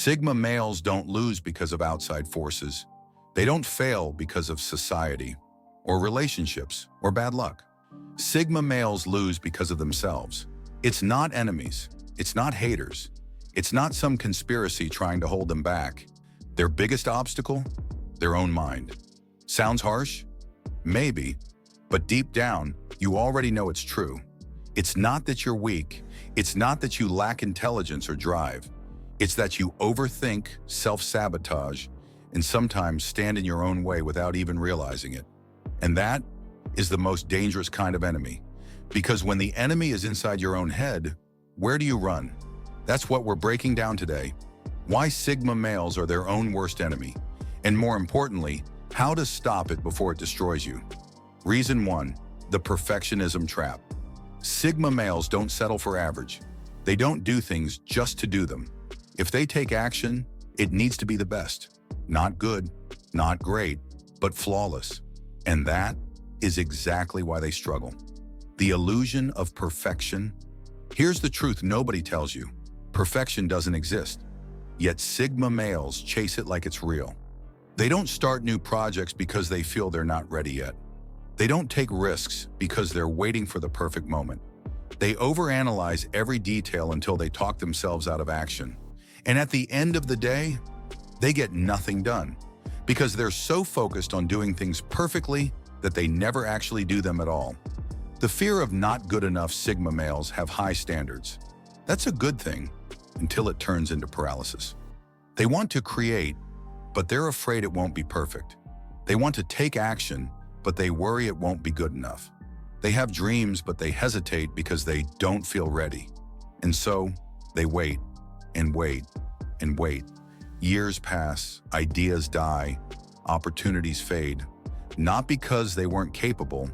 Sigma males don't lose because of outside forces. They don't fail because of society, or relationships, or bad luck. Sigma males lose because of themselves. It's not enemies. It's not haters. It's not some conspiracy trying to hold them back. Their biggest obstacle? Their own mind. Sounds harsh? Maybe. But deep down, you already know it's true. It's not that you're weak. It's not that you lack intelligence or drive. It's that you overthink, self-sabotage, and sometimes stand in your own way without even realizing it. And that is the most dangerous kind of enemy. Because when the enemy is inside your own head, where do you run? That's what we're breaking down today. Why Sigma males are their own worst enemy. And more importantly, how to stop it before it destroys you. Reason 1, the perfectionism trap. Sigma males don't settle for average. They don't do things just to do them. If they take action, it needs to be the best. Not good, not great, but flawless. And that is exactly why they struggle. The illusion of perfection. Here's the truth nobody tells you. Perfection doesn't exist. Yet Sigma males chase it like it's real. They don't start new projects because they feel they're not ready yet. They don't take risks because they're waiting for the perfect moment. They overanalyze every detail until they talk themselves out of action. And at the end of the day, they get nothing done because they're so focused on doing things perfectly that they never actually do them at all. The fear of not good enough Sigma males have high standards. That's a good thing until it turns into paralysis. They want to create, but they're afraid it won't be perfect. They want to take action, but they worry it won't be good enough. They have dreams, but they hesitate because they don't feel ready. And so they wait and wait and wait. Years pass, ideas die, opportunities fade, not because they weren't capable,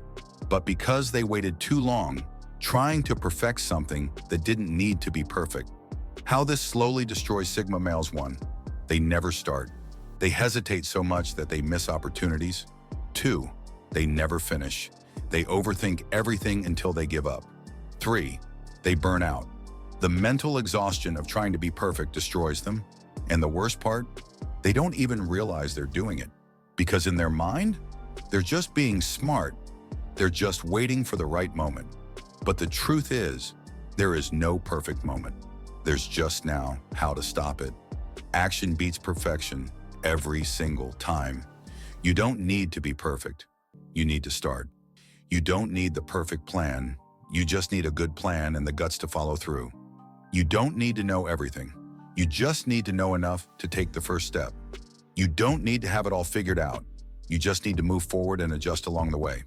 but because they waited too long trying to perfect something that didn't need to be perfect. How this slowly destroys Sigma males. 1, they never start. They hesitate so much that they miss opportunities. 2, they never finish. They overthink everything until they give up. 3, they burn out. The mental exhaustion of trying to be perfect destroys them. And the worst part, they don't even realize they're doing it. Because in their mind, they're just being smart. They're just waiting for the right moment. But the truth is, there is no perfect moment. There's just now how to stop it. Action beats perfection every single time. You don't need to be perfect. You need to start. You don't need the perfect plan. You just need a good plan and the guts to follow through. You don't need to know everything. You just need to know enough to take the first step. You don't need to have it all figured out. You just need to move forward and adjust along the way.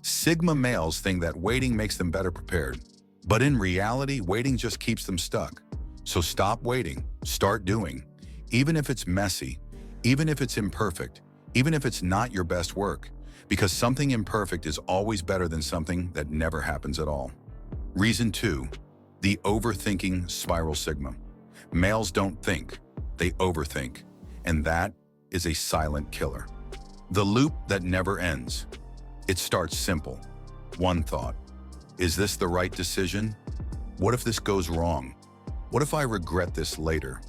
Sigma males think that waiting makes them better prepared. But in reality, waiting just keeps them stuck. So stop waiting, start doing. Even if it's messy, even if it's imperfect, even if it's not your best work. Because something imperfect is always better than something that never happens at all. Reason 2, the overthinking spiral Sigma. Males don't think, they overthink. And that is a silent killer. The loop that never ends. It starts simple. One thought. Is this the right decision? What if this goes wrong? What if I regret this later?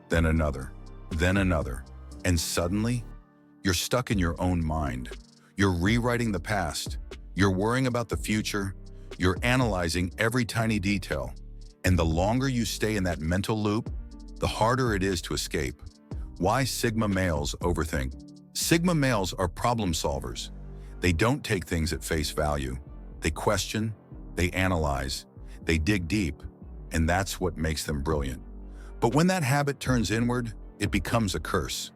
Then another, and suddenly, you're stuck in your own mind. You're rewriting the past. You're worrying about the future. You're analyzing every tiny detail. And the longer you stay in that mental loop, the harder it is to escape. Why Sigma males overthink? Sigma males are problem solvers. They don't take things at face value. They question, they analyze, they dig deep, and that's what makes them brilliant. But when that habit turns inward, it becomes a curse.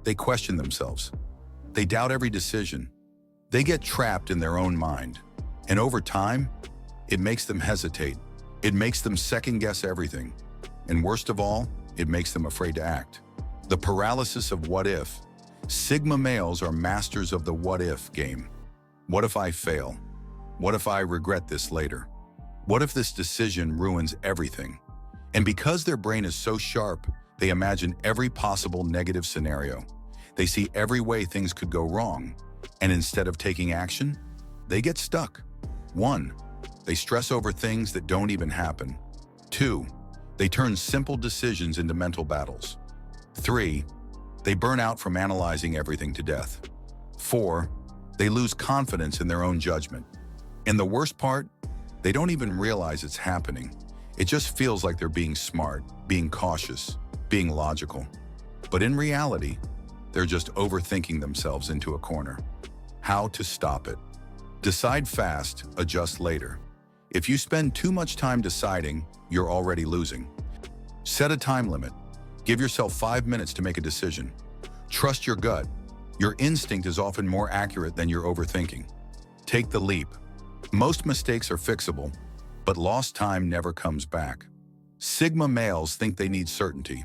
They question themselves. They doubt every decision. They get trapped in their own mind. And over time, it makes them hesitate. It makes them second-guess everything. And worst of all, it makes them afraid to act. The paralysis of what if. Sigma males are masters of the what if game. What if I fail? What if I regret this later? What if this decision ruins everything? And because their brain is so sharp, they imagine every possible negative scenario. They see every way things could go wrong. And instead of taking action, they get stuck. 1, they stress over things that don't even happen. 2, they turn simple decisions into mental battles. 3. They burn out from analyzing everything to death. 4. They lose confidence in their own judgment. And the worst part, they don't even realize it's happening. It just feels like they're being smart, being cautious, being logical. But in reality, they're just overthinking themselves into a corner. How to stop it? Decide fast, adjust later. If you spend too much time deciding, you're already losing. Set a time limit. Give yourself 5 minutes to make a decision. Trust your gut. Your instinct is often more accurate than your overthinking. Take the leap. Most mistakes are fixable, but lost time never comes back. Sigma males think they need certainty,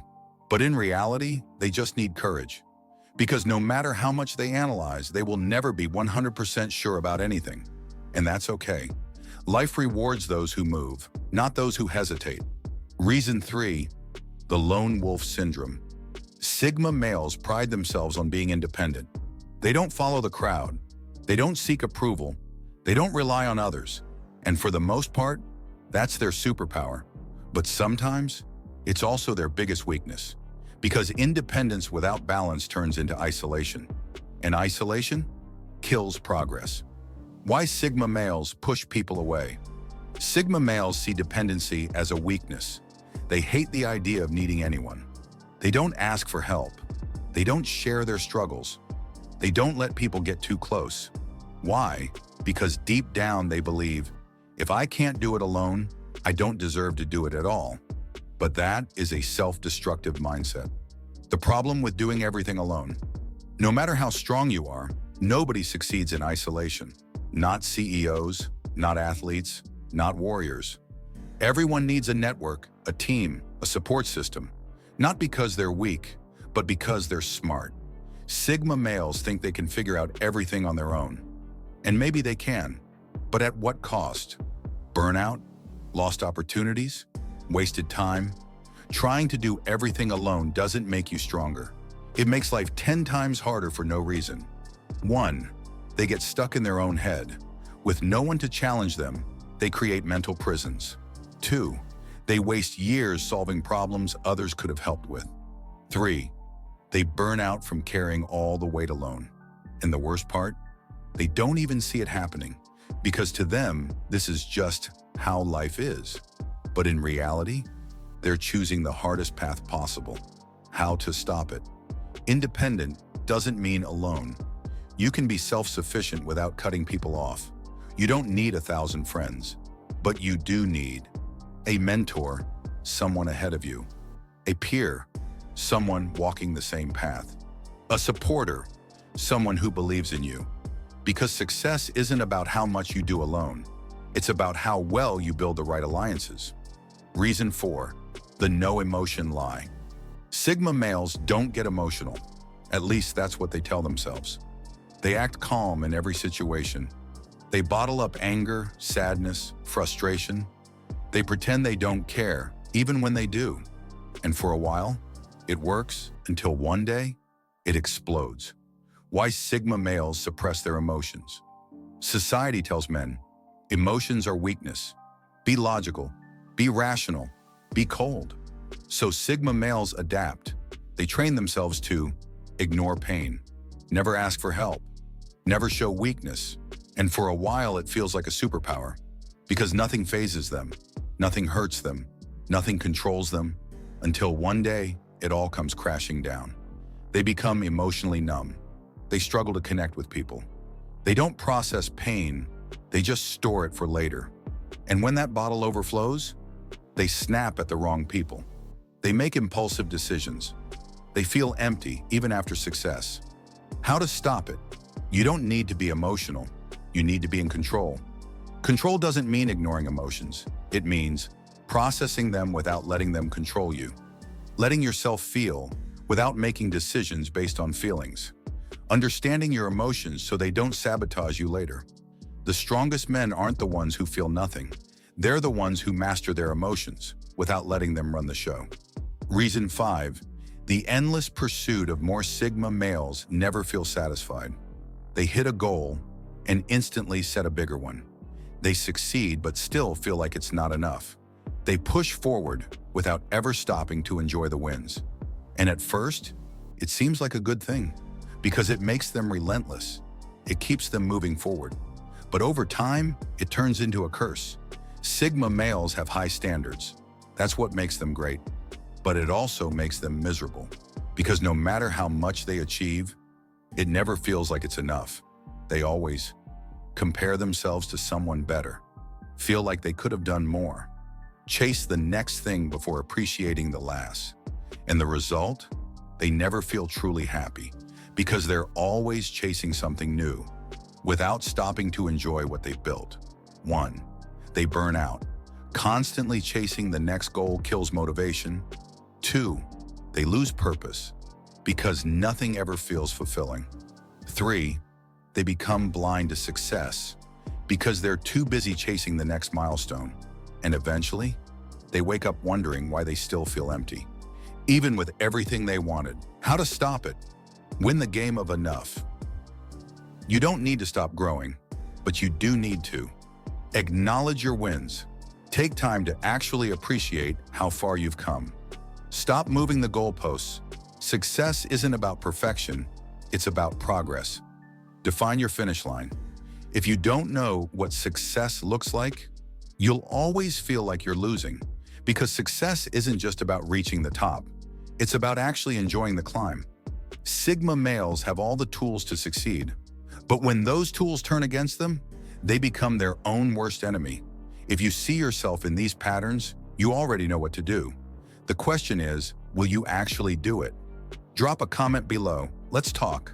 but in reality, they just need courage. Because no matter how much they analyze, they will never be 100% sure about anything. And that's okay. Life rewards those who move, not those who hesitate. Reason 3, the lone wolf syndrome. Sigma males pride themselves on being independent. They don't follow the crowd. They don't seek approval. They don't rely on others. And for the most part, that's their superpower. But sometimes, it's also their biggest weakness. Because independence without balance turns into isolation. And isolation kills progress. Why Sigma males push people away? Sigma males see dependency as a weakness. They hate the idea of needing anyone. They don't ask for help. They don't share their struggles. They don't let people get too close. Why? Because deep down they believe, if I can't do it alone, I don't deserve to do it at all. But that is a self-destructive mindset. The problem with doing everything alone. No matter how strong you are, nobody succeeds in isolation. Not CEOs, not athletes, not warriors. Everyone needs a network, a team, a support system. Not because they're weak, but because they're smart. Sigma males think they can figure out everything on their own. And maybe they can, but at what cost? Burnout? Lost opportunities? Wasted time? Trying to do everything alone doesn't make you stronger. It makes life 10 times harder for no reason. 1. They get stuck in their own head. With no one to challenge them, they create mental prisons. 2. They waste years solving problems others could have helped with. 3. They burn out from carrying all the weight alone. And the worst part? They don't even see it happening, because to them, this is just how life is. But in reality, they're choosing the hardest path possible. How to stop it? Independent doesn't mean alone. You can be self-sufficient without cutting people off. You don't need 1,000 friends, but you do need a mentor, someone ahead of you, a peer, someone walking the same path, a supporter, someone who believes in you. Because success isn't about how much you do alone. It's about how well you build the right alliances. Reason 4, the no emotion lie. Sigma males don't get emotional. At least that's what they tell themselves. They act calm in every situation. They bottle up anger, sadness, frustration. They pretend they don't care, even when they do. And for a while, it works until one day, it explodes. Why Sigma males suppress their emotions? Society tells men, emotions are weakness. Be logical, be rational, be cold. So Sigma males adapt. They train themselves to ignore pain, never ask for help, never show weakness. And for a while, it feels like a superpower because nothing phases them, nothing hurts them, nothing controls them, until one day, it all comes crashing down. They become emotionally numb. They struggle to connect with people. They don't process pain, they just store it for later. And when that bottle overflows, they snap at the wrong people. They make impulsive decisions. They feel empty even after success. How to stop it? You don't need to be emotional. You need to be in control. Control doesn't mean ignoring emotions. It means processing them without letting them control you. Letting yourself feel without making decisions based on feelings. Understanding your emotions so they don't sabotage you later. The strongest men aren't the ones who feel nothing. They're the ones who master their emotions without letting them run the show. Reason 5, the endless pursuit of more Sigma males never feel satisfied. They hit a goal and instantly set a bigger one. They succeed but still feel like it's not enough. They push forward without ever stopping to enjoy the wins. And at first, it seems like a good thing because it makes them relentless. It keeps them moving forward. But over time, it turns into a curse. Sigma males have high standards. That's what makes them great. But it also makes them miserable because no matter how much they achieve, it never feels like it's enough. They always compare themselves to someone better, feel like they could have done more, chase the next thing before appreciating the last. And the result? They never feel truly happy because they're always chasing something new without stopping to enjoy what they've built. 1. They burn out. Constantly chasing the next goal kills motivation. 2. They lose purpose because nothing ever feels fulfilling. 3. They become blind to success because they're too busy chasing the next milestone. And eventually, they wake up wondering why they still feel empty, even with everything they wanted. How to stop it? Win the game of enough. You don't need to stop growing, but you do need to acknowledge your wins. Take time to actually appreciate how far you've come. Stop moving the goalposts. Success isn't about perfection, it's about progress. Define your finish line. If you don't know what success looks like, you'll always feel like you're losing, because success isn't just about reaching the top. It's about actually enjoying the climb. Sigma males have all the tools to succeed, but when those tools turn against them, they become their own worst enemy. If you see yourself in these patterns, you already know what to do. The question is, will you actually do it? Drop a comment below. Let's talk.